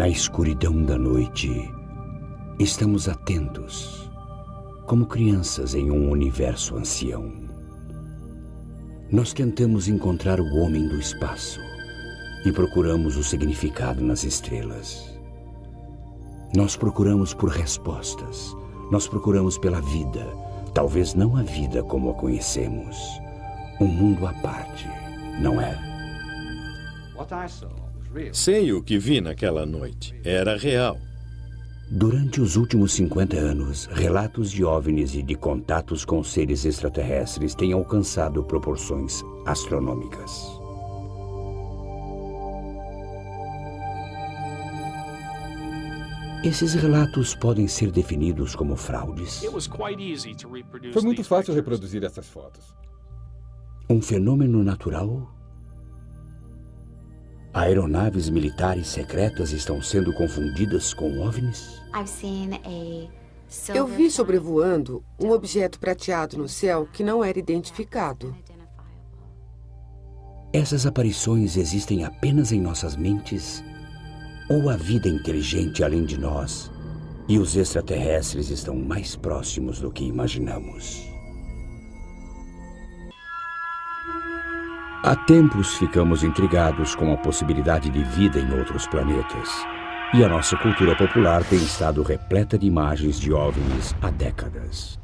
Na escuridão da noite, estamos atentos, como crianças em um universo ancião. Nós tentamos encontrar o homem do espaço e procuramos o significado nas estrelas. Nós procuramos por respostas, nós procuramos pela vida, talvez não a vida como a conhecemos, um mundo à parte, não é? Sei o que vi naquela noite. Era real. Durante os últimos 50 anos, relatos de OVNIs e de contatos com seres extraterrestres têm alcançado proporções astronômicas. Esses relatos podem ser definidos como fraudes. Foi muito fácil reproduzir essas fotos. Um fenômeno natural? Aeronaves militares secretas estão sendo confundidas com OVNIs? Eu vi sobrevoando um objeto prateado no céu que não era identificado. Essas aparições existem apenas em nossas mentes? Ou a vida inteligente além de nós e os extraterrestres estão mais próximos do que imaginamos? Há tempos ficamos intrigados com a possibilidade de vida em outros planetas. E a nossa cultura popular tem estado repleta de imagens de OVNIs há décadas.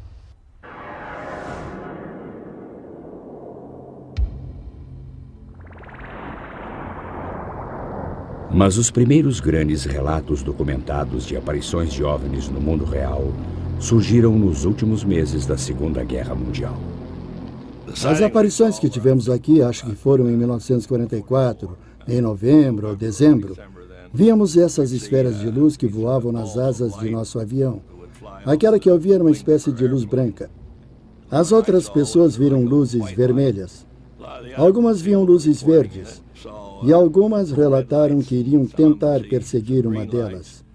Mas os primeiros grandes relatos documentados de aparições de OVNIs no mundo real surgiram nos últimos meses da Segunda Guerra Mundial. As aparições que tivemos aqui, acho que foram em 1944, em novembro ou dezembro, víamos essas esferas de luz que voavam nas asas de nosso avião. Aquela que eu vi era uma espécie de luz branca. As outras pessoas viram luzes vermelhas. Algumas viam luzes verdes. E algumas relataram que iriam tentar perseguir uma delas.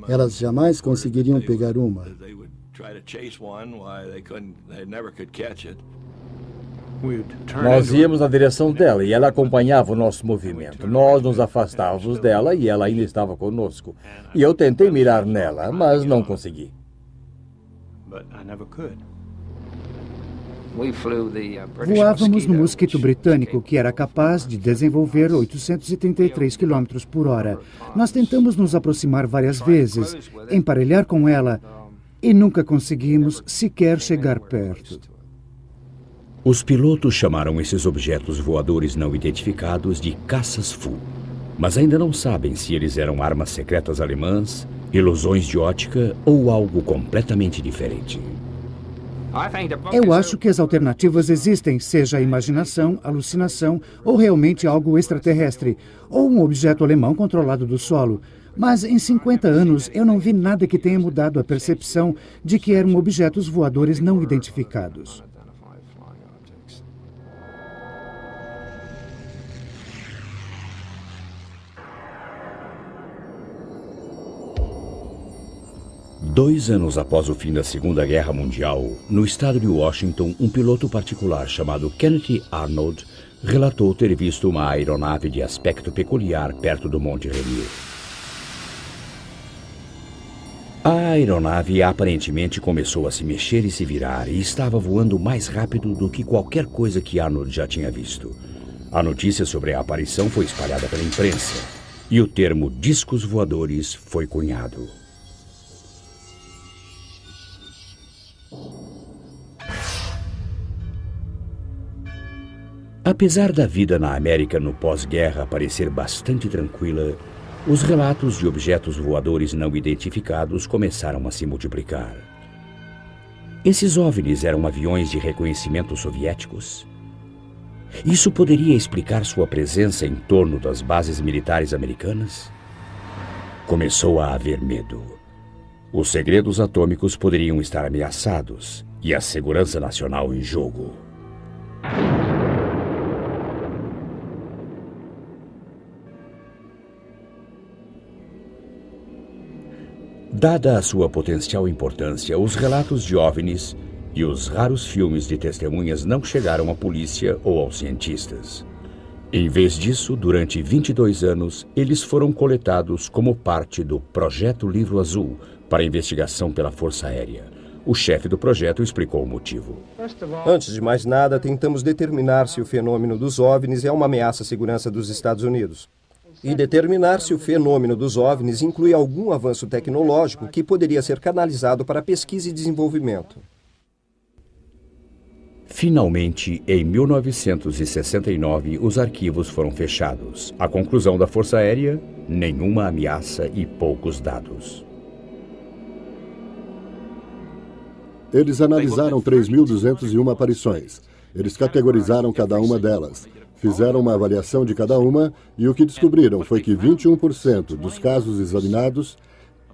Elas jamais conseguiriam pegar uma. Nós íamos na direção dela e ela acompanhava o nosso movimento. Nós nos afastávamos dela e ela ainda estava conosco. E eu tentei mirar nela, mas não consegui. Voávamos no mosquito britânico, que era capaz de desenvolver 833 km por hora. Nós tentamos nos aproximar várias vezes, emparelhar com ela, e nunca conseguimos sequer chegar perto. Os pilotos chamaram esses objetos voadores não identificados de caças Fu, mas ainda não sabem se eles eram armas secretas alemãs, ilusões de ótica ou algo completamente diferente. Eu acho que as alternativas existem, seja imaginação, alucinação ou realmente algo extraterrestre, ou um objeto alemão controlado do solo. Mas em 50 anos eu não vi nada que tenha mudado a percepção de que eram objetos voadores não identificados. Dois anos após o fim da Segunda Guerra Mundial, no estado de Washington, um piloto particular chamado Kenneth Arnold relatou ter visto uma aeronave de aspecto peculiar perto do Monte Rainier. A aeronave aparentemente começou a se mexer e se virar e estava voando mais rápido do que qualquer coisa que Arnold já tinha visto. A notícia sobre a aparição foi espalhada pela imprensa e o termo discos voadores foi cunhado. Apesar da vida na América no pós-guerra parecer bastante tranquila, os relatos de objetos voadores não identificados começaram a se multiplicar. Esses OVNIs eram aviões de reconhecimento soviéticos? Isso poderia explicar sua presença em torno das bases militares americanas? Começou a haver medo. Os segredos atômicos poderiam estar ameaçados e a segurança nacional em jogo. Dada a sua potencial importância, os relatos de OVNIs e os raros filmes de testemunhas não chegaram à polícia ou aos cientistas. Em vez disso, durante 22 anos, eles foram coletados como parte do Projeto Livro Azul para investigação pela Força Aérea. O chefe do projeto explicou o motivo. Antes de mais nada, tentamos determinar se o fenômeno dos OVNIs é uma ameaça à segurança dos Estados Unidos. E determinar se o fenômeno dos OVNIs inclui algum avanço tecnológico que poderia ser canalizado para pesquisa e desenvolvimento. Finalmente, em 1969, os arquivos foram fechados. A conclusão da Força Aérea? Nenhuma ameaça e poucos dados. Eles analisaram 3.201 aparições. Eles categorizaram cada uma delas. Fizeram uma avaliação de cada uma e o que descobriram foi que 21% dos casos examinados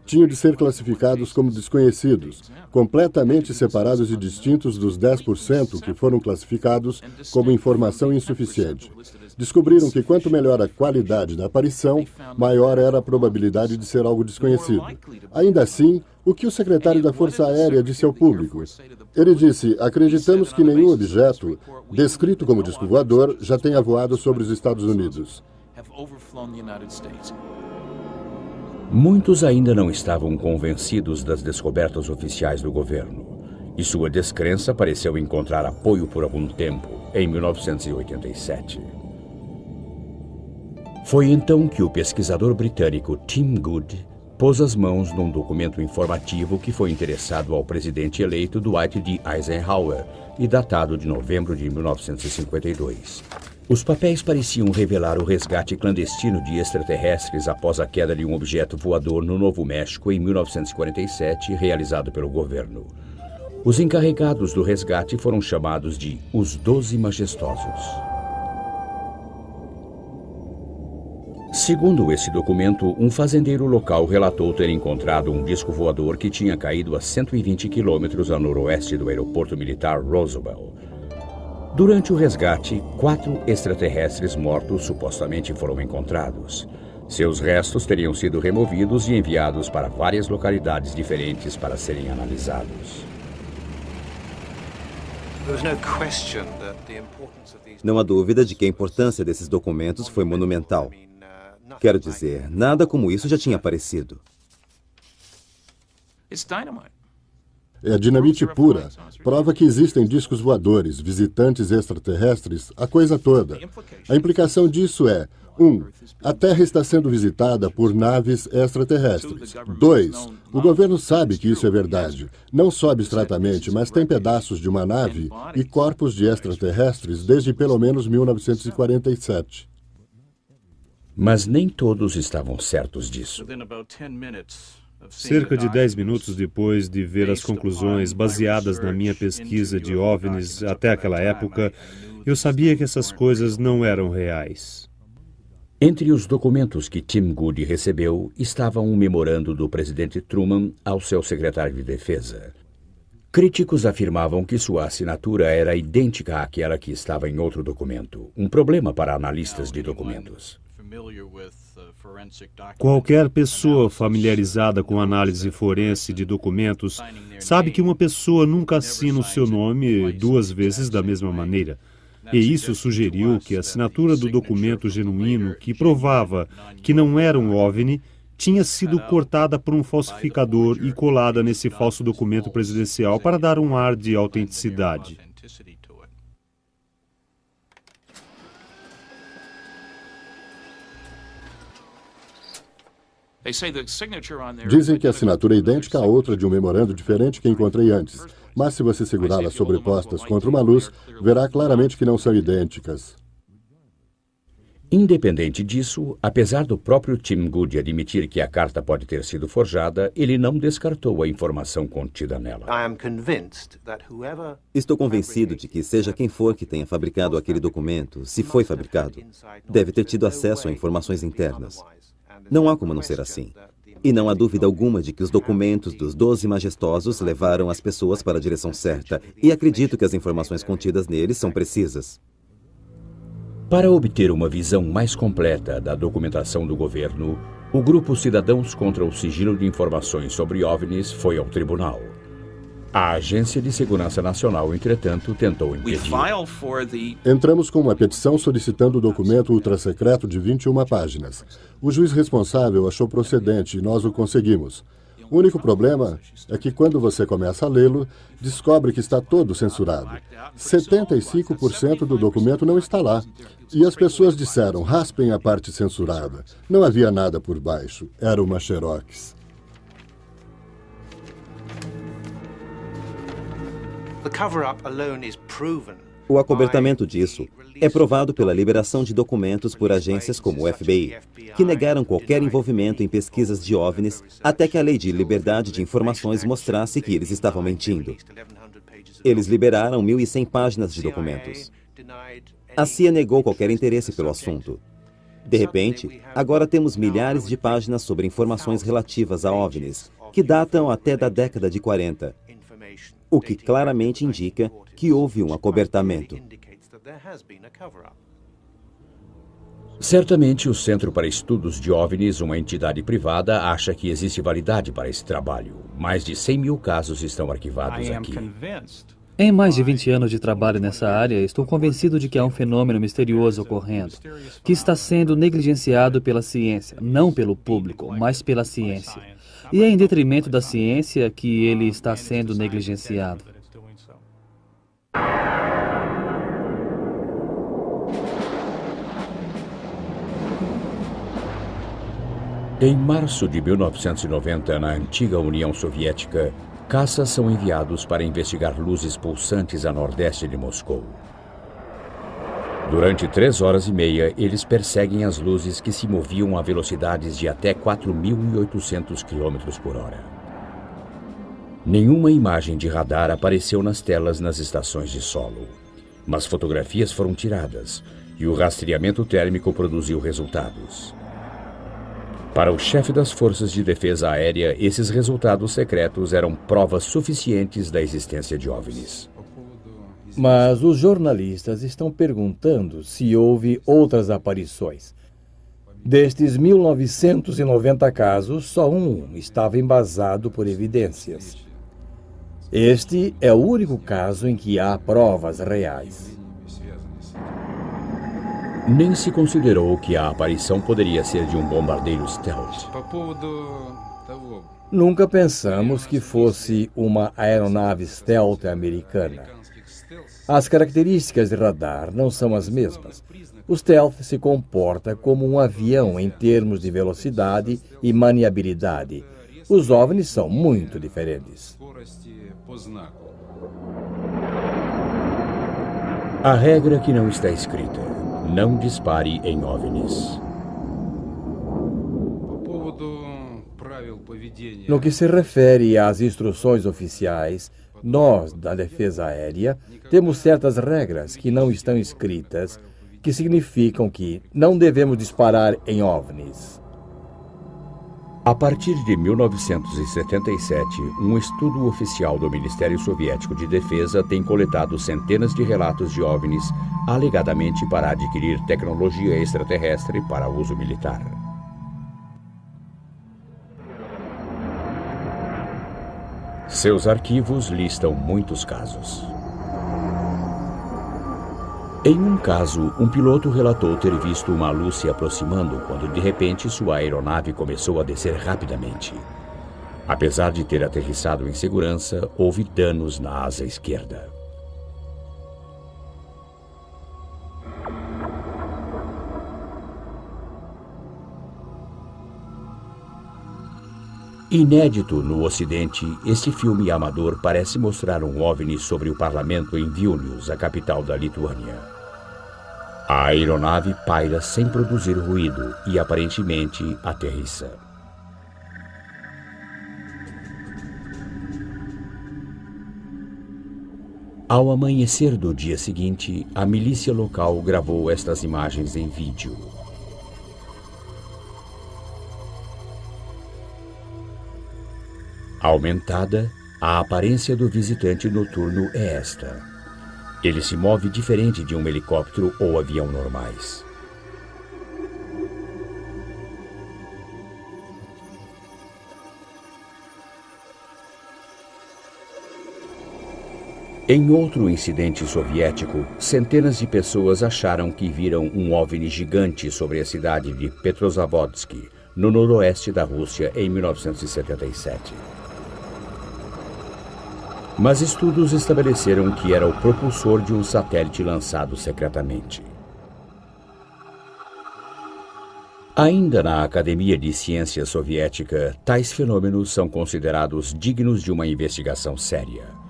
tinham de ser classificados como desconhecidos, completamente separados e distintos dos 10% que foram classificados como informação insuficiente. Descobriram que quanto melhor a qualidade da aparição, maior era a probabilidade de ser algo desconhecido. Ainda assim, o que o secretário da Força Aérea disse ao público? Ele disse: acreditamos que nenhum objeto, descrito como disco voador, já tenha voado sobre os Estados Unidos. Muitos ainda não estavam convencidos das descobertas oficiais do governo, e sua descrença pareceu encontrar apoio por algum tempo, em 1987. Foi então que o pesquisador britânico Tim Good pôs as mãos num documento informativo que foi interessado ao presidente eleito Dwight D. Eisenhower e datado de novembro de 1952. Os papéis pareciam revelar o resgate clandestino de extraterrestres após a queda de um objeto voador no Novo México em 1947, realizado pelo governo. Os encarregados do resgate foram chamados de os 12 Majestosos. Segundo esse documento, um fazendeiro local relatou ter encontrado um disco voador que tinha caído a 120 quilômetros a noroeste do aeroporto militar Roosevelt. Durante o resgate, 4 extraterrestres mortos supostamente foram encontrados. Seus restos teriam sido removidos e enviados para várias localidades diferentes para serem analisados. Não há dúvida de que a importância desses documentos foi monumental. Quero dizer, nada como isso já tinha aparecido. É dinamite pura. Prova que existem discos voadores, visitantes extraterrestres, a coisa toda. A implicação disso é: 1. A Terra está sendo visitada por naves extraterrestres. 2. O governo sabe que isso é verdade. Não só abstratamente, mas tem pedaços de uma nave e corpos de extraterrestres desde pelo menos 1947. Mas nem todos estavam certos disso. Cerca de 10 minutos depois de ver as conclusões baseadas na minha pesquisa de OVNIs até aquela época, eu sabia que essas coisas não eram reais. Entre os documentos que Tim Good recebeu estava um memorando do presidente Truman ao seu secretário de Defesa. Críticos afirmavam que sua assinatura era idêntica àquela que estava em outro documento, um problema para analistas de documentos. Qualquer pessoa familiarizada com análise forense de documentos sabe que uma pessoa nunca assina o seu nome 2 vezes da mesma maneira. E isso sugeriu que a assinatura do documento genuíno, que provava que não era um OVNI, tinha sido cortada por um falsificador e colada nesse falso documento presidencial para dar um ar de autenticidade. Dizem que a assinatura é idêntica a outra de um memorando diferente que encontrei antes, mas se você segurá-las sobrepostas contra uma luz, verá claramente que não são idênticas. Independente disso, apesar do próprio Tim Good admitir que a carta pode ter sido forjada, ele não descartou a informação contida nela. Estou convencido de que seja quem for que tenha fabricado aquele documento, se foi fabricado, deve ter tido acesso a informações internas. Não há como não ser assim. E não há dúvida alguma de que os documentos dos 12 Majestosos levaram as pessoas para a direção certa, e acredito que as informações contidas neles são precisas. Para obter uma visão mais completa da documentação do governo, o grupo Cidadãos contra o Sigilo de Informações sobre OVNIs foi ao tribunal. A Agência de Segurança Nacional, entretanto, tentou impedir. Entramos com uma petição solicitando o documento ultrassecreto de 21 páginas. O juiz responsável achou procedente e nós o conseguimos. O único problema é que quando você começa a lê-lo, descobre que está todo censurado. 75% do documento não está lá. E as pessoas disseram, raspem a parte censurada. Não havia nada por baixo. Era uma xerox. O acobertamento disso é provado pela liberação de documentos por agências como o FBI, que negaram qualquer envolvimento em pesquisas de OVNIs até que a Lei de Liberdade de Informações mostrasse que eles estavam mentindo. Eles liberaram 1.100 páginas de documentos. A CIA negou qualquer interesse pelo assunto. De repente, agora temos milhares de páginas sobre informações relativas a OVNIs, que datam até da década de 40. O que claramente indica que houve um acobertamento. Certamente, o Centro para Estudos de OVNIs, uma entidade privada, acha que existe validade para esse trabalho. Mais de 100 mil casos estão arquivados aqui. Em mais de 20 anos de trabalho nessa área, estou convencido de que há um fenômeno misterioso ocorrendo, que está sendo negligenciado pela ciência, não pelo público, mas pela ciência. E é em detrimento da ciência que ele está sendo negligenciado. Em março de 1990, na antiga União Soviética, caças são enviados para investigar luzes pulsantes a nordeste de Moscou. Durante 3 horas e meia, eles perseguem as luzes que se moviam a velocidades de até 4.800 km por hora. Nenhuma imagem de radar apareceu nas telas nas estações de solo, mas fotografias foram tiradas e o rastreamento térmico produziu resultados. Para o chefe das Forças de Defesa Aérea, esses resultados secretos eram provas suficientes da existência de OVNIs. Mas os jornalistas estão perguntando se houve outras aparições. Destes 1.990 casos, só um estava embasado por evidências. Este é o único caso em que há provas reais. Nem se considerou que a aparição poderia ser de um bombardeiro stealth. Nunca pensamos que fosse uma aeronave stealth americana. As características de radar não são as mesmas. O stealth se comporta como um avião em termos de velocidade e maniabilidade. Os OVNIs são muito diferentes. A regra que não está escrita: não dispare em OVNIs. No que se refere às instruções oficiais, nós, da Defesa Aérea, temos certas regras que não estão escritas, que significam que não devemos disparar em OVNIs. A partir de 1977, um estudo oficial do Ministério Soviético de Defesa tem coletado centenas de relatos de OVNIs, alegadamente para adquirir tecnologia extraterrestre para uso militar. Seus arquivos listam muitos casos. Em um caso, um piloto relatou ter visto uma luz se aproximando quando, de repente, sua aeronave começou a descer rapidamente. Apesar de ter aterrissado em segurança, houve danos na asa esquerda. Inédito no Ocidente, este filme amador parece mostrar um OVNI sobre o parlamento em Vilnius, a capital da Lituânia. A aeronave paira sem produzir ruído e aparentemente aterrissa. Ao amanhecer do dia seguinte, a milícia local gravou estas imagens em vídeo. Aumentada, a aparência do visitante noturno é esta. Ele se move diferente de um helicóptero ou avião normais. Em outro incidente soviético, centenas de pessoas acharam que viram um OVNI gigante sobre a cidade de Petrozavodsk, no noroeste da Rússia, em 1977. Mas estudos estabeleceram que era o propulsor de um satélite lançado secretamente. Ainda na Academia de Ciência Soviética, tais fenômenos são considerados dignos de uma investigação séria.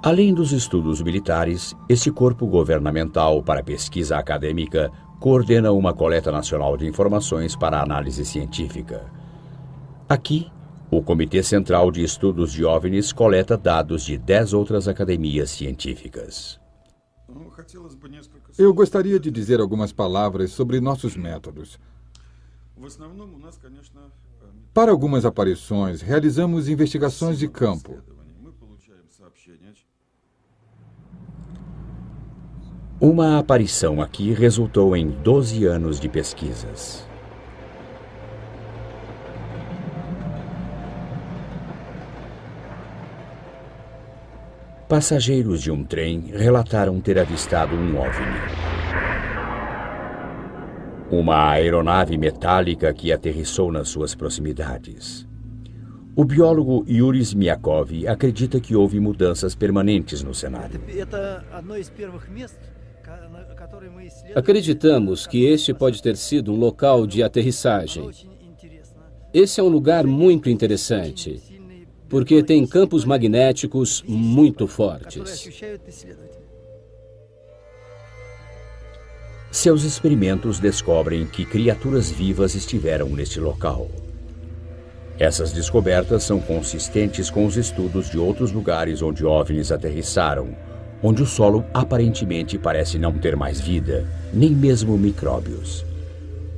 Além dos estudos militares, este corpo governamental para pesquisa acadêmica coordena uma coleta nacional de informações para análise científica. Aqui, o Comitê Central de Estudos de OVNIs coleta dados de 10 outras academias científicas. Eu gostaria de dizer algumas palavras sobre nossos métodos. Para algumas aparições, realizamos investigações de campo. Uma aparição aqui resultou em 12 anos de pesquisas. Passageiros de um trem relataram ter avistado um OVNI. Uma aeronave metálica que aterrissou nas suas proximidades. O biólogo Yuri Zmiakov acredita que houve mudanças permanentes no cenário. Acreditamos que este pode ter sido um local de aterrissagem. Esse é um lugar muito interessante, porque tem campos magnéticos muito fortes. Seus experimentos descobrem que criaturas vivas estiveram neste local. Essas descobertas são consistentes com os estudos de outros lugares onde OVNIs aterrissaram, onde o solo aparentemente parece não ter mais vida, nem mesmo micróbios.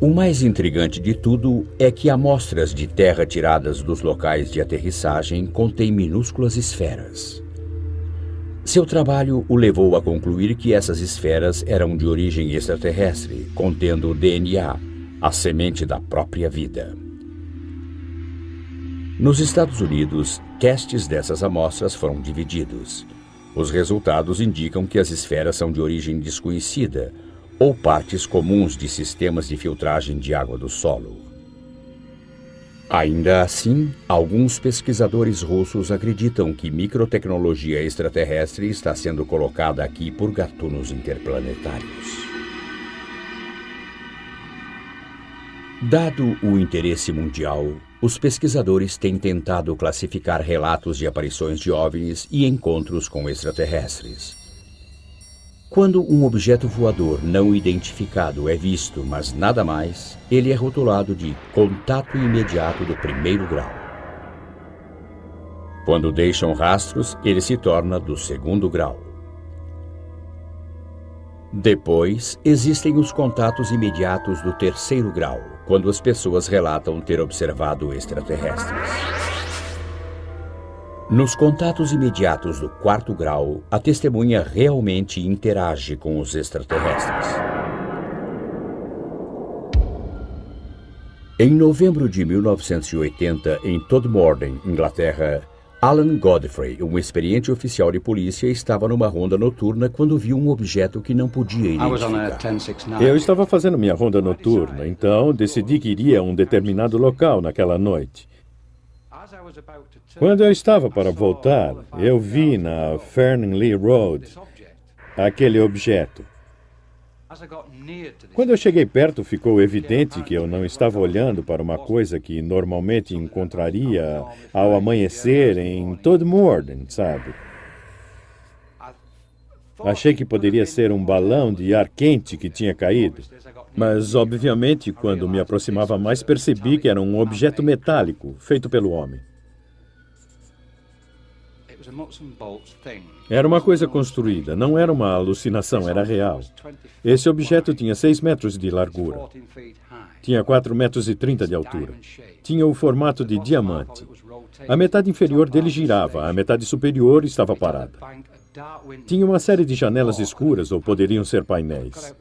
O mais intrigante de tudo é que amostras de terra tiradas dos locais de aterrissagem contêm minúsculas esferas. Seu trabalho o levou a concluir que essas esferas eram de origem extraterrestre, contendo o DNA, a semente da própria vida. Nos Estados Unidos, testes dessas amostras foram divididos. Os resultados indicam que as esferas são de origem desconhecida ou partes comuns de sistemas de filtragem de água do solo. Ainda assim, alguns pesquisadores russos acreditam que microtecnologia extraterrestre está sendo colocada aqui por gatunos interplanetários. Dado o interesse mundial, os pesquisadores têm tentado classificar relatos de aparições de OVNIs e encontros com extraterrestres. Quando um objeto voador não identificado é visto, mas nada mais, ele é rotulado de contato imediato do primeiro grau. Quando deixam rastros, ele se torna do segundo grau. Depois, existem os contatos imediatos do terceiro grau, quando as pessoas relatam ter observado extraterrestres. Nos contatos imediatos do quarto grau, a testemunha realmente interage com os extraterrestres. Em novembro de 1980, em Todmorden, Inglaterra, Alan Godfrey, um experiente oficial de polícia, estava numa ronda noturna quando viu um objeto que não podia identificar. Eu estava fazendo minha ronda noturna, então decidi que iria a um determinado local naquela noite. Quando eu estava para voltar, eu vi na Fernley Road aquele objeto. Quando eu cheguei perto, ficou evidente que eu não estava olhando para uma coisa que normalmente encontraria ao amanhecer em Todmorden, sabe? Achei que poderia ser um balão de ar quente que tinha caído. Mas, obviamente, quando me aproximava mais, percebi que era um objeto metálico, feito pelo homem. Era uma coisa construída, não era uma alucinação, era real. Esse objeto tinha 6 metros de largura. Tinha 4,30 metros de altura. Tinha o formato de diamante. A metade inferior dele girava, a metade superior estava parada. Tinha uma série de janelas escuras, ou poderiam ser painéis.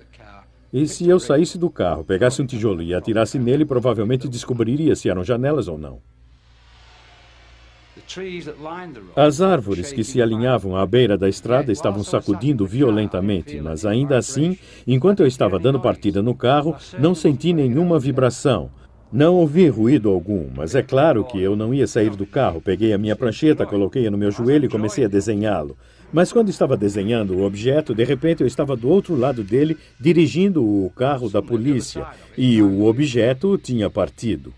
E se eu saísse do carro, pegasse um tijolo e atirasse nele, provavelmente descobriria se eram janelas ou não. As árvores que se alinhavam à beira da estrada estavam sacudindo violentamente, mas ainda assim, enquanto eu estava dando partida no carro, não senti nenhuma vibração. Não ouvi ruído algum, mas é claro que eu não ia sair do carro. Peguei a minha prancheta, coloquei-a no meu joelho e comecei a desenhá-lo. Mas quando estava desenhando o objeto, de repente eu estava do outro lado dele, dirigindo o carro da polícia, e o objeto tinha partido.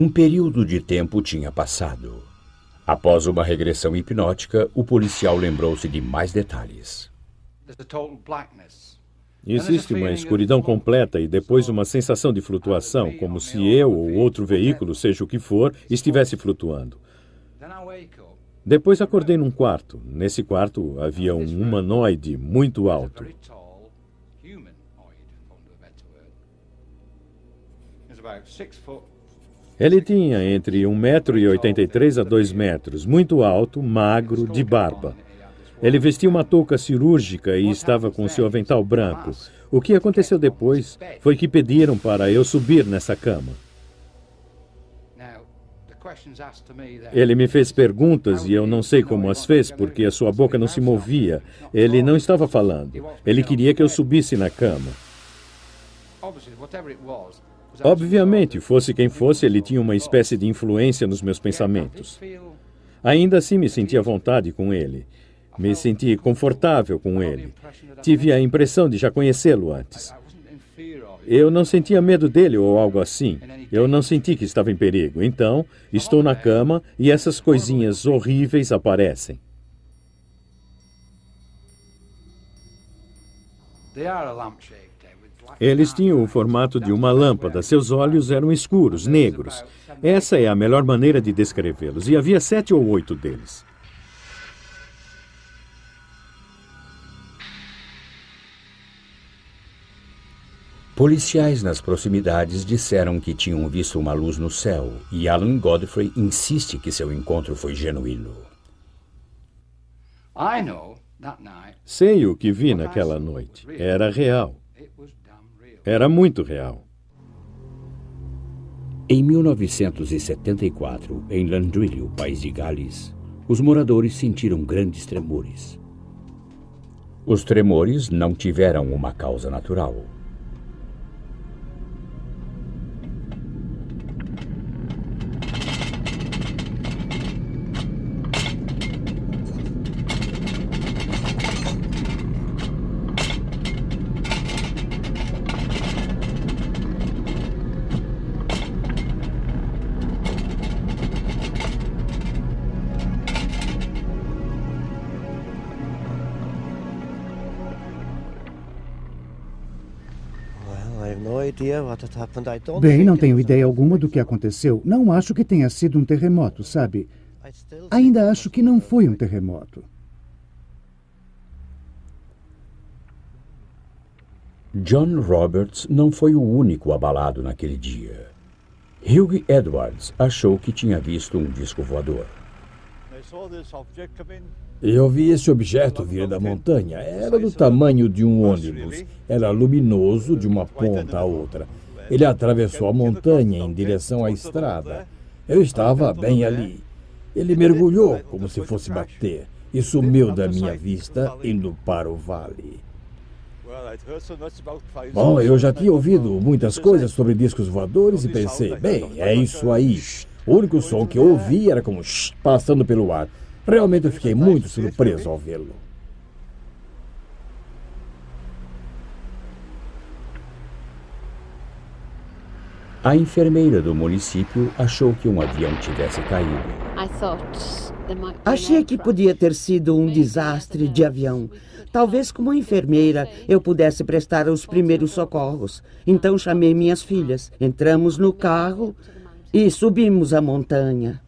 Um período de tempo tinha passado. Após uma regressão hipnótica, o policial lembrou-se de mais detalhes. Existe uma escuridão completa e depois uma sensação de flutuação, como se eu ou outro veículo, seja o que for, estivesse flutuando. Depois acordei num quarto. Nesse quarto havia um humanoide muito alto. Ele tinha entre 1,83 m a 2 metros, muito alto, magro, de barba. Ele vestia uma touca cirúrgica e estava com seu avental branco. O que aconteceu depois foi que pediram para eu subir nessa cama. Ele me fez perguntas e eu não sei como as fez, porque a sua boca não se movia. Ele não estava falando. Ele queria que eu subisse na cama. Obviamente, fosse quem fosse, ele tinha uma espécie de influência nos meus pensamentos. Ainda assim, me senti à vontade com ele. Me senti confortável com ele. Tive a impressão de já conhecê-lo antes. Eu não sentia medo dele ou algo assim. Eu não senti que estava em perigo. Então, estou na cama e essas coisinhas horríveis aparecem. Eles tinham o formato de uma lâmpada. Seus olhos eram escuros, negros. Essa é a melhor maneira de descrevê-los. E havia 7 ou 8 deles. Policiais nas proximidades disseram que tinham visto uma luz no céu e Alan Godfrey insiste que seu encontro foi genuíno. Sei o que vi naquela noite. Era real. Era muito real. Em 1974, em Landrilho, país de Gales, os moradores sentiram grandes tremores. Os tremores não tiveram uma causa natural. Bem, não tenho ideia alguma do que aconteceu. Não acho que tenha sido um terremoto, sabe? Ainda acho que não foi um terremoto. John Roberts não foi o único abalado naquele dia. Hugh Edwards achou que tinha visto um disco voador. Eu vi esse objeto vir da montanha. Era do tamanho de um ônibus. Era luminoso de uma ponta a outra. Ele atravessou a montanha em direção à estrada. Eu estava bem ali. Ele mergulhou como se fosse bater e sumiu da minha vista, indo para o vale. Bom, eu já tinha ouvido muitas coisas sobre discos voadores e pensei, bem, é isso aí. O único som que eu ouvi era como passando pelo ar. Realmente eu fiquei muito surpreso ao vê-lo. A enfermeira do município achou que um avião tivesse caído. Achei que podia ter sido um desastre de avião. Talvez como enfermeira eu pudesse prestar os primeiros socorros. Então chamei minhas filhas. Entramos no carro e subimos a montanha.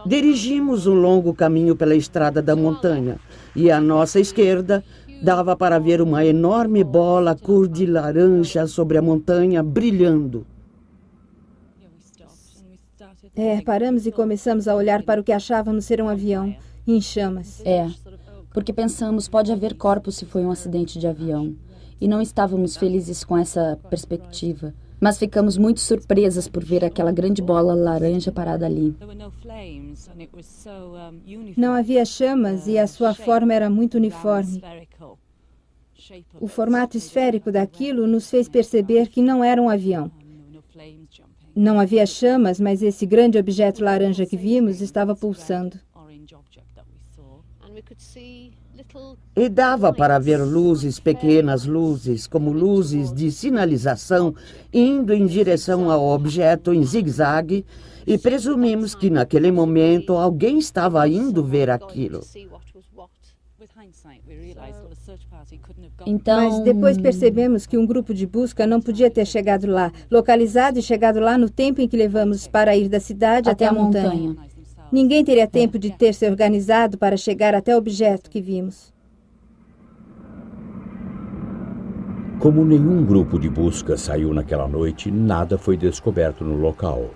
Dirigimos um longo caminho pela estrada da montanha e à nossa esquerda dava para ver uma enorme bola cor de laranja sobre a montanha brilhando. Paramos e começamos a olhar para o que achávamos ser um avião em chamas. Porque pensamos, pode haver corpos se foi um acidente de avião. E não estávamos felizes com essa perspectiva. Mas ficamos muito surpresas por ver aquela grande bola laranja parada ali. Não havia chamas e a sua forma era muito uniforme. O formato esférico daquilo nos fez perceber que não era um avião. Não havia chamas, mas esse grande objeto laranja que vimos estava pulsando. E dava para ver luzes, pequenas luzes, como luzes de sinalização, indo em direção ao objeto em zigue-zague, e presumimos que naquele momento alguém estava indo ver aquilo. Mas depois percebemos que um grupo de busca não podia ter chegado lá, localizado e chegado lá no tempo em que levamos para ir da cidade até a montanha. Ninguém teria tempo de ter se organizado para chegar até o objeto que vimos. Como nenhum grupo de busca saiu naquela noite, nada foi descoberto no local.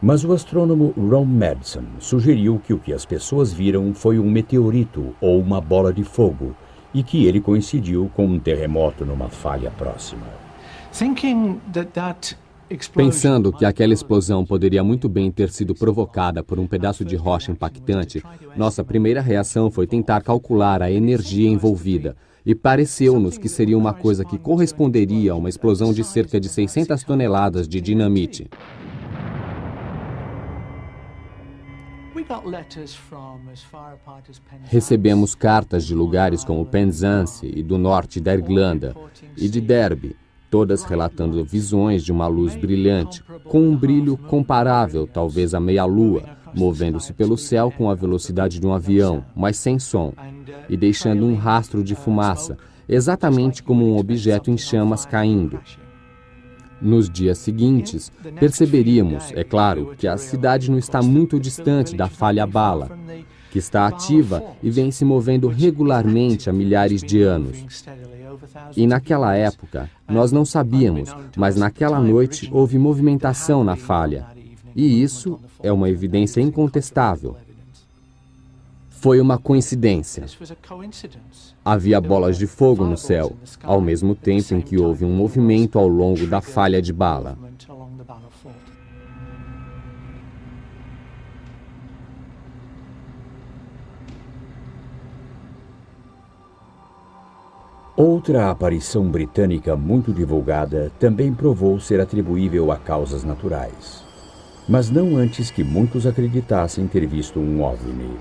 Mas o astrônomo Ron Madsen sugeriu que o que as pessoas viram foi um meteorito ou uma bola de fogo e que ele coincidiu com um terremoto numa falha próxima. Pensando que aquela explosão poderia muito bem ter sido provocada por um pedaço de rocha impactante, nossa primeira reação foi tentar calcular a energia envolvida. E pareceu-nos que seria uma coisa que corresponderia a uma explosão de cerca de 600 toneladas de dinamite. Recebemos cartas de lugares como Penzance e do norte da Irlanda e de Derby, todas relatando visões de uma luz brilhante, com um brilho comparável, talvez à meia-lua, movendo-se pelo céu com a velocidade de um avião, mas sem som, e deixando um rastro de fumaça, exatamente como um objeto em chamas caindo. Nos dias seguintes, perceberíamos, é claro, que a cidade não está muito distante da falha bala, que está ativa e vem se movendo regularmente há milhares de anos. E naquela época, nós não sabíamos, mas naquela noite houve movimentação na falha. E isso é uma evidência incontestável. Foi uma coincidência. Havia bolas de fogo no céu, ao mesmo tempo em que houve um movimento ao longo da falha de bala. Outra aparição britânica muito divulgada também provou ser atribuível a causas naturais, mas não antes que muitos acreditassem ter visto um OVNI.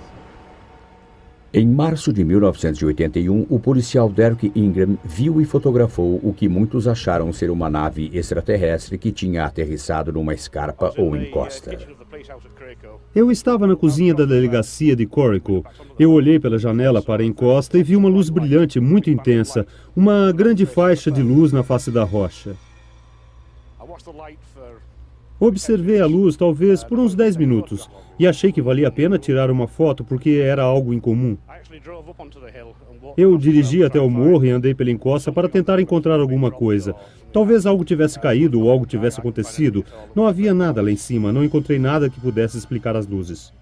Em março de 1981, o policial Derek Ingram viu e fotografou o que muitos acharam ser uma nave extraterrestre que tinha aterrissado numa escarpa ou encosta. Eu estava na cozinha da delegacia de Coracle. Eu olhei pela janela para a encosta e vi uma luz brilhante muito intensa, uma grande faixa de luz na face da rocha. Observei a luz talvez por uns 10 minutos e achei que valia a pena tirar uma foto porque era algo incomum. Eu dirigi até o morro e andei pela encosta para tentar encontrar alguma coisa. Talvez algo tivesse caído ou algo tivesse acontecido. Não havia nada lá em cima, não encontrei nada que pudesse explicar as luzes.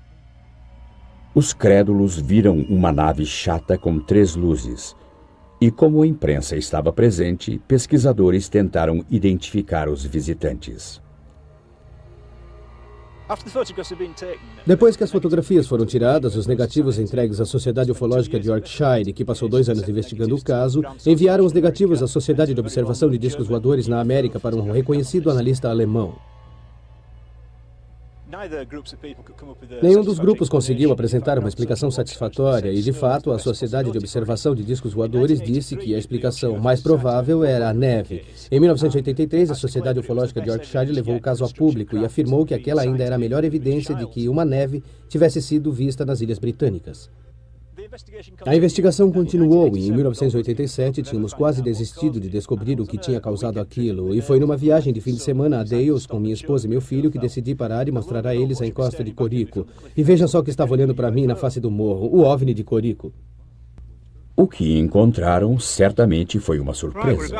Os crédulos viram uma nave chata com 3 luzes. E como a imprensa estava presente, pesquisadores tentaram identificar os visitantes. Depois que as fotografias foram tiradas, os negativos entregues à Sociedade Ufológica de Yorkshire, que passou 2 anos investigando o caso, enviaram os negativos à Sociedade de Observação de Discos Voadores na América para um reconhecido analista alemão. Nenhum dos grupos conseguiu apresentar uma explicação satisfatória e, de fato, a Sociedade de Observação de Discos Voadores disse que a explicação mais provável era a neve. Em 1983, a Sociedade Ufológica de Yorkshire levou o caso a público e afirmou que aquela ainda era a melhor evidência de que uma neve tivesse sido vista nas Ilhas Britânicas. A investigação continuou e, em 1987, tínhamos quase desistido de descobrir o que tinha causado aquilo. E foi numa viagem de fim de semana a Dales, com minha esposa e meu filho, que decidi parar e mostrar a eles a encosta de Corico. E vejam só o que estava olhando para mim na face do morro, o OVNI de Corico. O que encontraram certamente foi uma surpresa.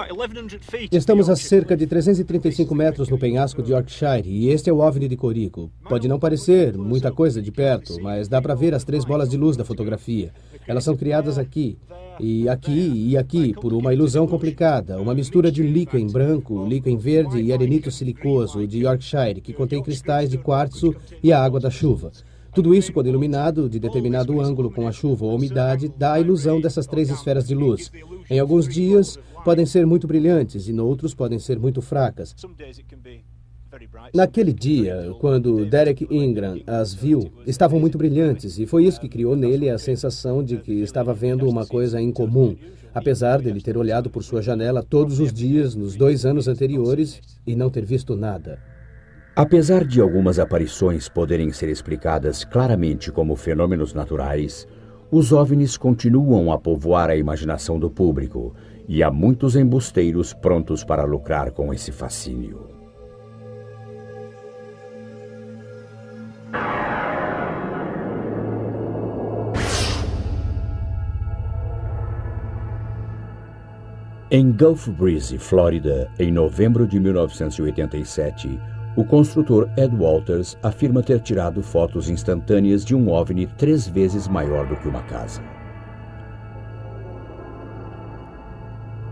Estamos a cerca de 335 metros no penhasco de Yorkshire e este é o OVNI de Corico. Pode não parecer muita coisa de perto, mas dá para ver as 3 bolas de luz da fotografia. Elas são criadas aqui, e aqui, por uma ilusão complicada, uma mistura de líquen branco, líquen verde e arenito silicoso de Yorkshire, que contém cristais de quartzo e a água da chuva. Tudo isso, quando iluminado de determinado ângulo com a chuva ou umidade, dá a ilusão dessas 3 esferas de luz. Em alguns dias, podem ser muito brilhantes e noutros podem ser muito fracas. Naquele dia, quando Derek Ingram as viu, estavam muito brilhantes e foi isso que criou nele a sensação de que estava vendo uma coisa incomum, apesar dele ter olhado por sua janela todos os dias nos 2 anos anteriores e não ter visto nada. Apesar de algumas aparições poderem ser explicadas claramente como fenômenos naturais, os OVNIs continuam a povoar a imaginação do público e há muitos embusteiros prontos para lucrar com esse fascínio. Em Gulf Breeze, Flórida, em novembro de 1987, o construtor Ed Walters afirma ter tirado fotos instantâneas de um OVNI 3 vezes maior do que uma casa.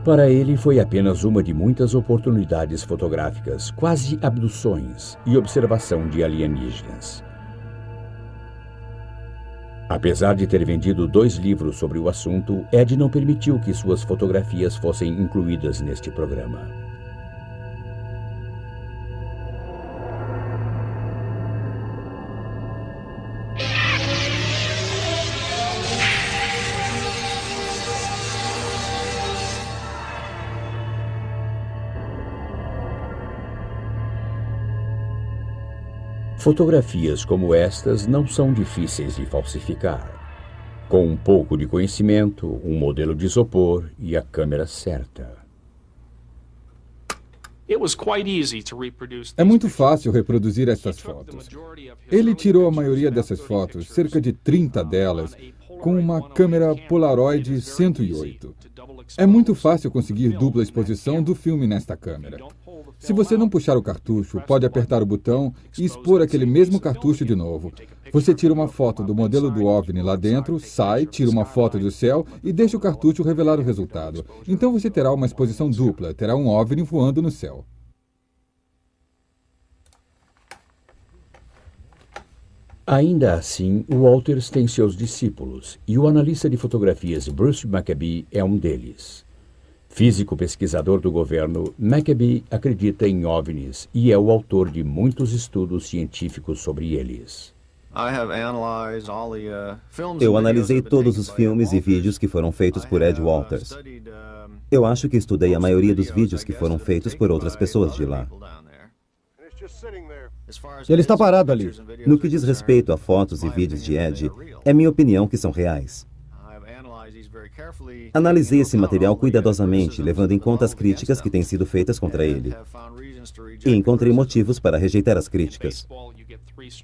Para ele, foi apenas uma de muitas oportunidades fotográficas, quase abduções e observação de alienígenas. Apesar de ter vendido 2 livros sobre o assunto, Ed não permitiu que suas fotografias fossem incluídas neste programa. Fotografias como estas não são difíceis de falsificar. Com um pouco de conhecimento, um modelo de isopor e a câmera certa. É muito fácil reproduzir essas fotos. Ele tirou a maioria dessas fotos, cerca de 30 delas, com uma câmera Polaroid 108. É muito fácil conseguir dupla exposição do filme nesta câmera. Se você não puxar o cartucho, pode apertar o botão e expor aquele mesmo cartucho de novo. Você tira uma foto do modelo do OVNI lá dentro, sai, tira uma foto do céu e deixa o cartucho revelar o resultado. Então você terá uma exposição dupla, terá um OVNI voando no céu. Ainda assim, Walters tem seus discípulos e o analista de fotografias Bruce Maccabee é um deles. Físico pesquisador do governo, Maccabee acredita em OVNIs e é o autor de muitos estudos científicos sobre eles. Eu analisei todos os filmes e vídeos que foram feitos por Ed Walters. Eu acho que estudei a maioria dos vídeos que foram feitos por outras pessoas de lá. Ele está parado ali. No que diz respeito a fotos e vídeos de Ed, é minha opinião que são reais. Analisei esse material cuidadosamente, levando em conta as críticas que têm sido feitas contra ele. E encontrei motivos para rejeitar as críticas.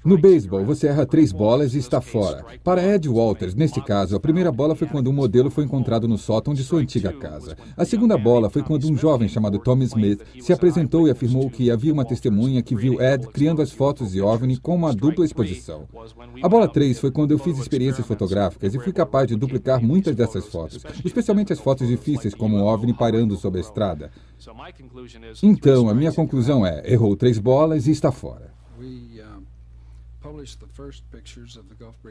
No beisebol, você erra 3 bolas e está fora. Para Ed Walters, neste caso, a primeira bola foi quando um modelo foi encontrado no sótão de sua antiga casa. A segunda bola foi quando um jovem chamado Tommy Smith se apresentou e afirmou que havia uma testemunha que viu Ed criando as fotos de OVNI com uma dupla exposição. A bola 3 foi quando eu fiz experiências fotográficas e fui capaz de duplicar muitas dessas fotos, especialmente as fotos difíceis como o OVNI pairando sobre a estrada. Então, a minha conclusão é, errou 3 bolas e está fora.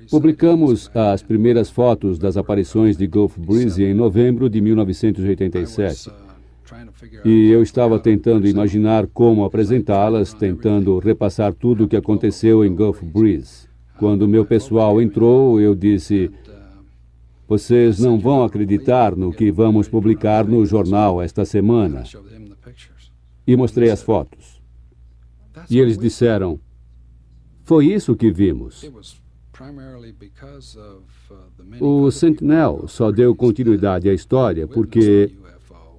Publicamos as primeiras fotos das aparições de Gulf Breeze em novembro de 1987. E eu estava tentando imaginar como apresentá-las, tentando repassar tudo o que aconteceu em Gulf Breeze. Quando meu pessoal entrou, eu disse: vocês não vão acreditar no que vamos publicar no jornal esta semana. E mostrei as fotos. E eles disseram: foi isso que vimos. O Sentinel só deu continuidade à história porque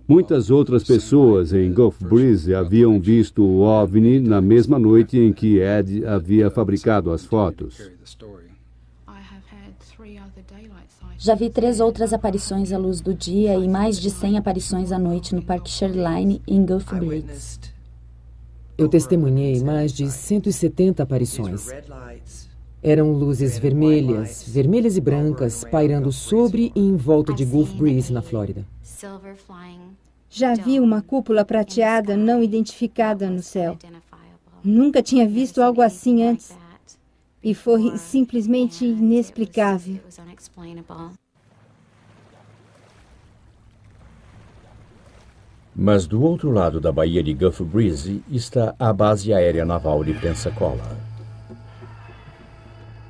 muitas outras pessoas em Gulf Breeze haviam visto o OVNI na mesma noite em que Ed havia fabricado as fotos. Já vi 3 outras aparições à luz do dia e mais de 100 aparições à noite no Parque Shoreline em Gulf Breeze. Eu testemunhei mais de 170 aparições. Eram luzes vermelhas, vermelhas e brancas, pairando sobre e em volta de Gulf Breeze, na Flórida. Já vi uma cúpula prateada não identificada no céu. Nunca tinha visto algo assim antes. E foi simplesmente inexplicável. Mas do outro lado da baía de Gulf Breeze está a base aérea naval de Pensacola.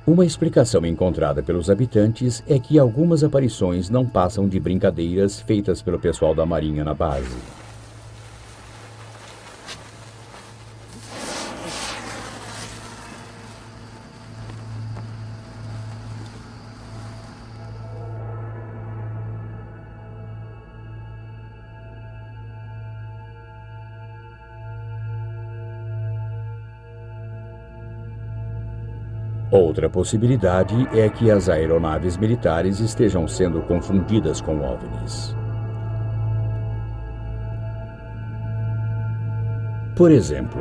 Uma explicação encontrada pelos habitantes é que algumas aparições não passam de brincadeiras feitas pelo pessoal da Marinha na base. Outra possibilidade é que as aeronaves militares estejam sendo confundidas com OVNIs. Por exemplo,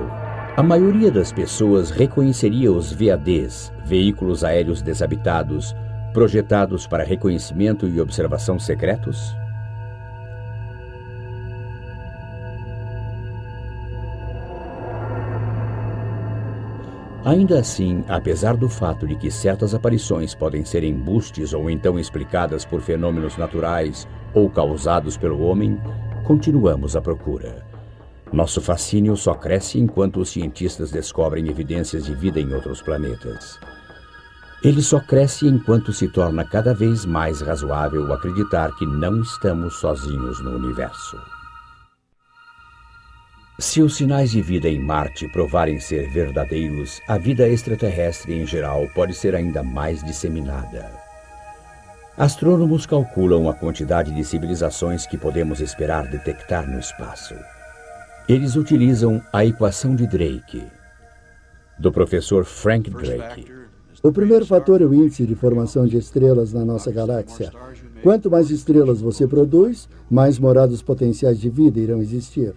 a maioria das pessoas reconheceria os VADs, veículos aéreos desabitados, projetados para reconhecimento e observação secretos? Ainda assim, apesar do fato de que certas aparições podem ser embustes ou então explicadas por fenômenos naturais ou causados pelo homem, continuamos à procura. Nosso fascínio só cresce enquanto os cientistas descobrem evidências de vida em outros planetas. Ele só cresce enquanto se torna cada vez mais razoável acreditar que não estamos sozinhos no universo. Se os sinais de vida em Marte provarem ser verdadeiros, a vida extraterrestre em geral pode ser ainda mais disseminada. Astrônomos calculam a quantidade de civilizações que podemos esperar detectar no espaço. Eles utilizam a equação de Drake, do professor Frank Drake. O primeiro fator é o índice de formação de estrelas na nossa galáxia. Quanto mais estrelas você produz, mais moradas potenciais de vida irão existir.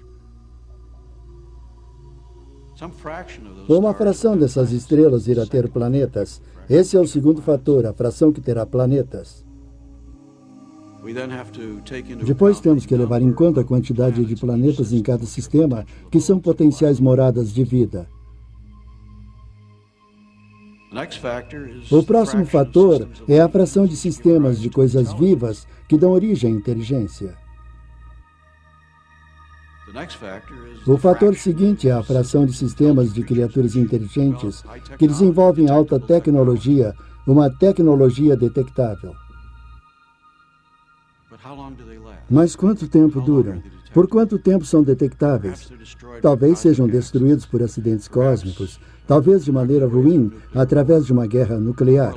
Uma fração dessas estrelas irá ter planetas. Esse é o segundo fator, a fração que terá planetas. Depois temos que levar em conta a quantidade de planetas em cada sistema que são potenciais moradas de vida. O próximo fator é a fração de sistemas de coisas vivas que dão origem à inteligência. O fator seguinte é a fração de sistemas de criaturas inteligentes que desenvolvem alta tecnologia, uma tecnologia detectável. Mas quanto tempo duram? Por quanto tempo são detectáveis? Talvez sejam destruídos por acidentes cósmicos, talvez de maneira ruim, através de uma guerra nuclear.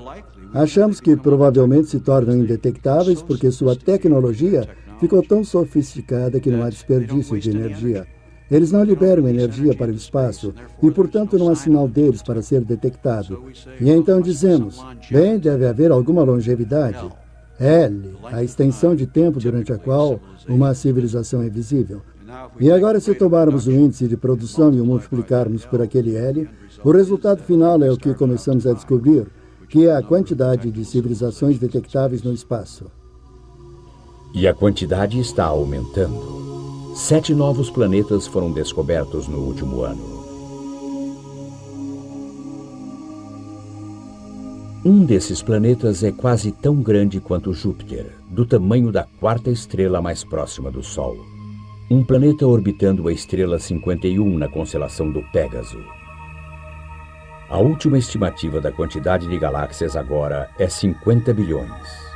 Achamos que provavelmente se tornam indetectáveis porque sua tecnologia ficou tão sofisticada que não há desperdício de energia. Eles não liberam energia para o espaço e, portanto, não há sinal deles para ser detectado. E então dizemos, bem, deve haver alguma longevidade. L, a extensão de tempo durante a qual uma civilização é visível. E agora, se tomarmos o índice de produção e o multiplicarmos por aquele L, o resultado final é o que começamos a descobrir, que é a quantidade de civilizações detectáveis no espaço. E a quantidade está aumentando. 7 novos planetas foram descobertos no último ano. Um desses planetas é quase tão grande quanto Júpiter, do tamanho da 4ª estrela mais próxima do Sol. Um planeta orbitando a estrela 51 na constelação do Pégaso. A última estimativa da quantidade de galáxias agora é 50 bilhões.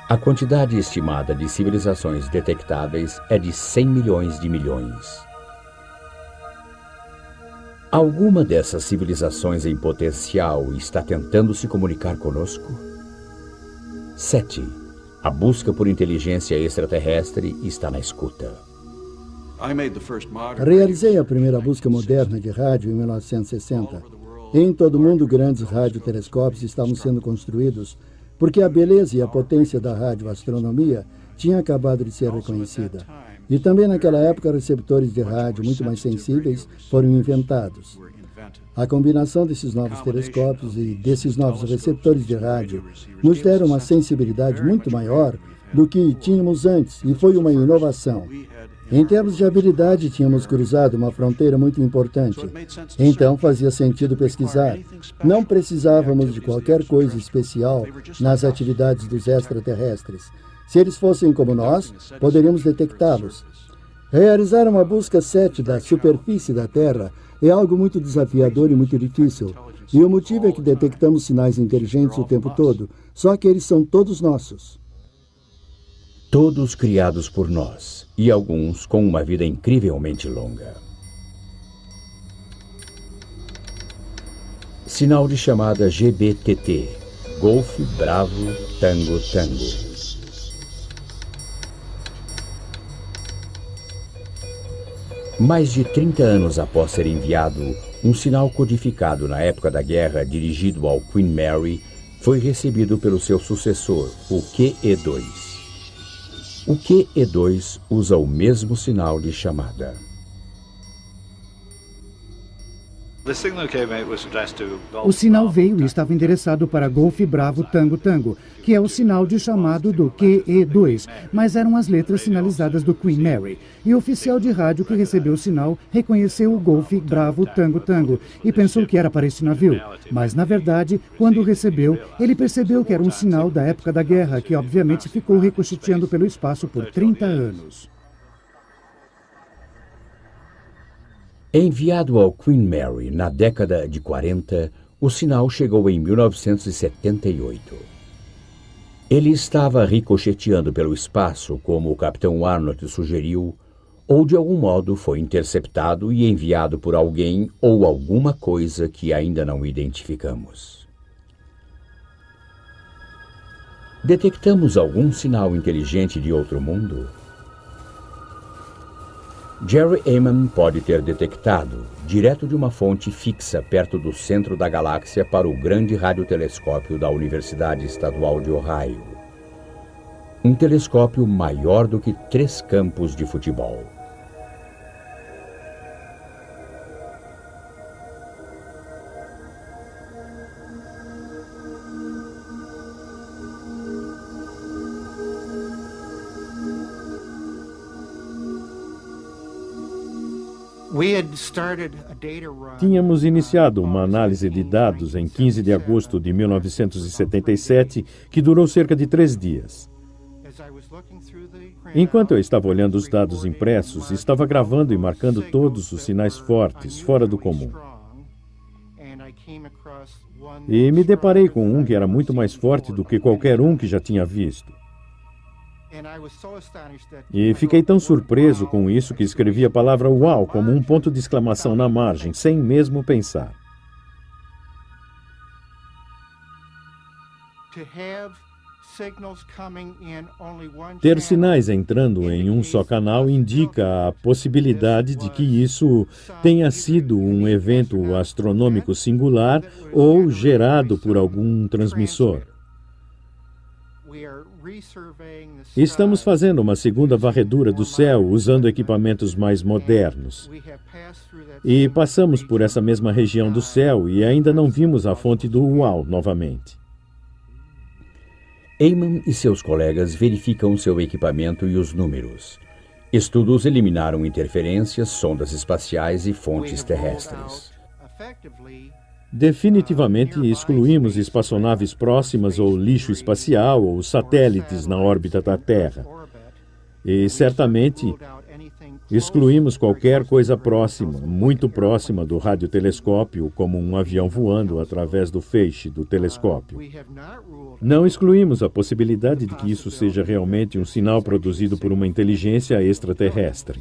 A quantidade estimada de civilizações detectáveis é de 100 milhões de milhões. Alguma dessas civilizações em potencial está tentando se comunicar conosco? 7. A busca por inteligência extraterrestre está na escuta. Realizei a primeira busca moderna de rádio em 1960. Em todo o mundo, grandes radiotelescópios estavam sendo construídos porque a beleza e a potência da radioastronomia tinha acabado de ser reconhecida. E também naquela época, receptores de rádio muito mais sensíveis foram inventados. A combinação desses novos telescópios e desses novos receptores de rádio nos deram uma sensibilidade muito maior do que tínhamos antes, e foi uma inovação. Em termos de habilidade, tínhamos cruzado uma fronteira muito importante. Então, fazia sentido pesquisar. Não precisávamos de qualquer coisa especial nas atividades dos extraterrestres. Se eles fossem como nós, poderíamos detectá-los. Realizar uma busca SET da superfície da Terra é algo muito desafiador e muito difícil. E o motivo é que detectamos sinais inteligentes o tempo todo, só que eles são todos nossos. Todos criados por nós, e alguns com uma vida incrivelmente longa. Sinal de chamada GBTT, Golf Bravo Tango Tango. Mais de 30 anos após ser enviado, um sinal codificado na época da guerra dirigido ao Queen Mary foi recebido pelo seu sucessor, o QE2. O QE2 usa o mesmo sinal de chamada. O sinal veio e estava endereçado para Golf Bravo Tango Tango, que é o sinal de chamado do QE2, mas eram as letras sinalizadas do Queen Mary. E o oficial de rádio que recebeu o sinal reconheceu o Golf Bravo Tango Tango e pensou que era para esse navio. Mas, na verdade, quando o recebeu, ele percebeu que era um sinal da época da guerra, que obviamente ficou ricocheteando pelo espaço por 30 anos. Enviado ao Queen Mary na década de 40, o sinal chegou em 1978. Ele estava ricocheteando pelo espaço, como o Capitão Arnold sugeriu, ou de algum modo foi interceptado e enviado por alguém ou alguma coisa que ainda não identificamos. Detectamos algum sinal inteligente de outro mundo? Jerry Ehman pode ter detectado, direto de uma fonte fixa perto do centro da galáxia para o grande radiotelescópio da Universidade Estadual de Ohio. Um telescópio maior do que 3 campos de futebol. Tínhamos iniciado uma análise de dados em 15 de agosto de 1977, que durou cerca de 3 dias. Enquanto eu estava olhando os dados impressos, estava gravando e marcando todos os sinais fortes, fora do comum. E me deparei com um que era muito mais forte do que qualquer um que já tinha visto. E fiquei tão surpreso com isso que escrevi a palavra "uau" como um ponto de exclamação na margem, sem mesmo pensar. Ter sinais entrando em um só canal indica a possibilidade de que isso tenha sido um evento astronômico singular ou gerado por algum transmissor. Estamos fazendo uma segunda varredura do céu usando equipamentos mais modernos. E passamos por essa mesma região do céu e ainda não vimos a fonte do uau novamente. Ehman e seus colegas verificam seu equipamento e os números. Estudos eliminaram interferências, sondas espaciais e fontes terrestres. Definitivamente excluímos espaçonaves próximas ou lixo espacial ou satélites na órbita da Terra. E certamente excluímos qualquer coisa próxima, muito próxima do radiotelescópio, como um avião voando através do feixe do telescópio. Não excluímos a possibilidade de que isso seja realmente um sinal produzido por uma inteligência extraterrestre.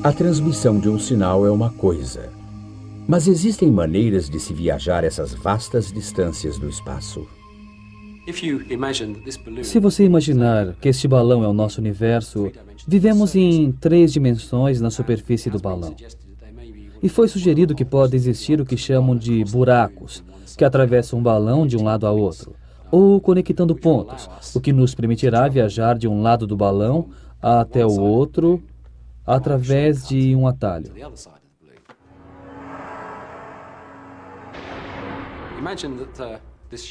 A transmissão de um sinal é uma coisa, mas existem maneiras de se viajar essas vastas distâncias do espaço. Se você imaginar que este balão é o nosso universo, vivemos em 3 dimensões na superfície do balão. E foi sugerido que pode existir o que chamam de buracos, que atravessam um balão de um lado a outro, ou conectando pontos, o que nos permitirá viajar de um lado do balão até o outro através de um atalho.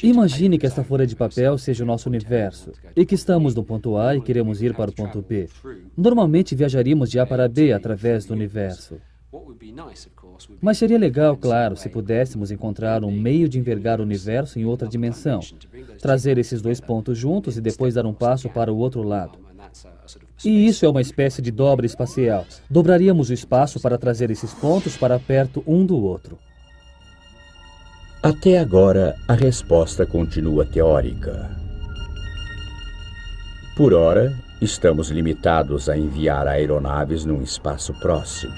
Imagine que esta folha de papel seja o nosso universo e que estamos no ponto A e queremos ir para o ponto B. Normalmente viajaríamos de A para B através do universo. Mas seria legal, claro, se pudéssemos encontrar um meio de envergar o universo em outra dimensão, trazer esses dois pontos juntos e depois dar um passo para o outro lado. E isso é uma espécie de dobra espacial. Dobraríamos o espaço para trazer esses pontos para perto um do outro. Até agora, a resposta continua teórica. Por ora, estamos limitados a enviar aeronaves num espaço próximo,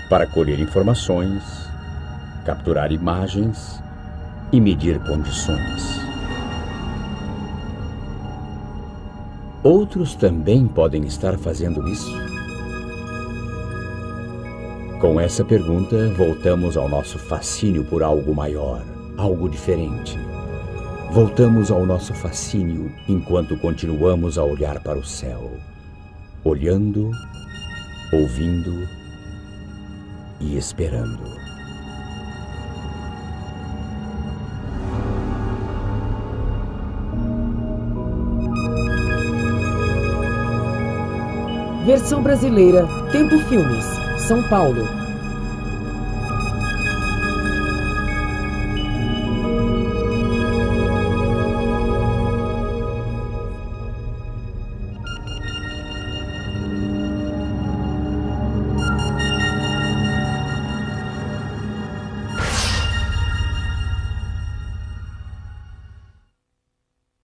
para colher informações, capturar imagens e medir condições. Outros também podem estar fazendo isso? Com essa pergunta, voltamos ao nosso fascínio por algo maior, algo diferente. Voltamos ao nosso fascínio enquanto continuamos a olhar para o céu, olhando, ouvindo e esperando. Versão brasileira, Tempo Filmes, São Paulo,